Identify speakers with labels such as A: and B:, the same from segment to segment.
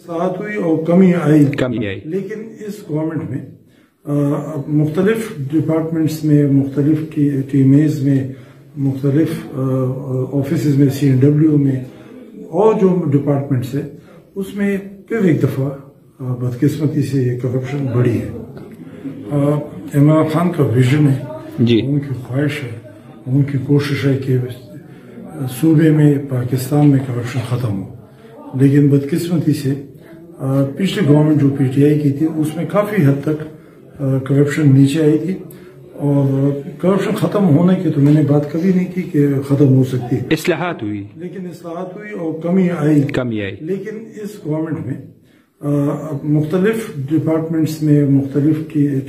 A: साथ हुई और कमी आई लेकिन इस गवर्नमेंट में मुख्तलिफ डिपार्टमेंट्स में, मुख्तलिफ टीमेज में, मुख्तलिफ ऑफिस में, CNW में और जो डिपार्टमेंट्स है उसमें फिर एक दफ़ा बदकिस्मती से ये करप्शन बढ़ी है। इमरान खान का विजन है, उनकी ख्वाहिश है, उनकी कोशिश है कि सूबे में, पाकिस्तान में करप्शन ख़त्म हो, लेकिन बदकिस्मती से पिछली गवर्नमेंट जो PTI की थी उसमें काफ़ी हद तक करप्शन नीचे आई थी। और करप्शन ख़त्म होने की तो मैंने बात कभी नहीं की कि ख़त्म हो सकती है,
B: इस्लाहात हुई,
A: लेकिन इस्लाहात हुई और कमी आई। लेकिन इस गवर्नमेंट में मुख्तलिफ डिपार्टमेंट्स में, मुख्तलिफ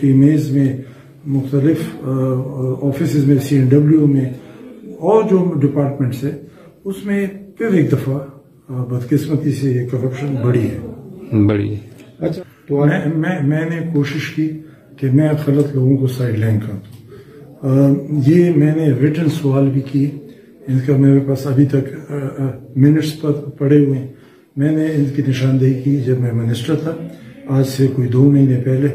A: टीमेज में, मुख्तलिफ ऑफिस में, CNW में और जो डिपार्टमेंट्स है उसमें फिर एक दफ़ा बदकिस्मती से ये करप्शन बढ़ी है।
B: अच्छा,
A: तो मैंने कोशिश की कि मैं गलत लोगों को साइड लाइन कर दूँ। ये मैंने रिटन सवाल भी किए, इनका मेरे पास अभी तक मिनट्स पर पड़े हुए हैं। मैंने इनकी निशानदेही की जब मैं मिनिस्टर था, आज से कोई 2 महीने पहले,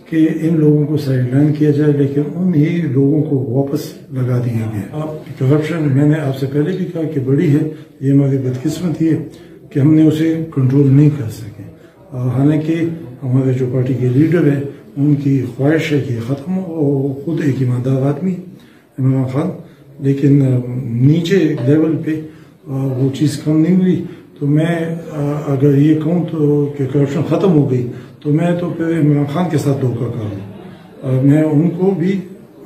A: कि इन लोगों को साइड लाइन किया जाए, लेकिन उन ही लोगों को वापस लगा दिया गया। अब करप्शन मैंने आपसे पहले भी कहा कि बड़ी है, ये हमारी बदकिस्मती है कि हमने उसे कंट्रोल नहीं कर सके। हालांकि हमारे जो पार्टी के लीडर हैं उनकी ख्वाहिश है कि ख़त्म हो, खुद एक ईमानदार आदमी इमरान खान, लेकिन नीचे लेवल पे वो चीज़ कम नहीं हुई। तो मैं अगर ये कहूँ तो कि करप्शन ख़त्म हो गई तो मैं तो फिर इमरान खान के साथ धोखा कर दूँ। मैं उनको भी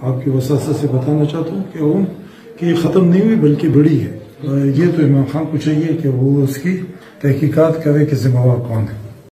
A: आपके वसासत से बताना चाहता हूँ कि ख़त्म नहीं हुई बल्कि बड़ी है। ये तो इमरान खान को चाहिए कि वो उसकी तहकीकात करे कि जिम्मेवार कौन है।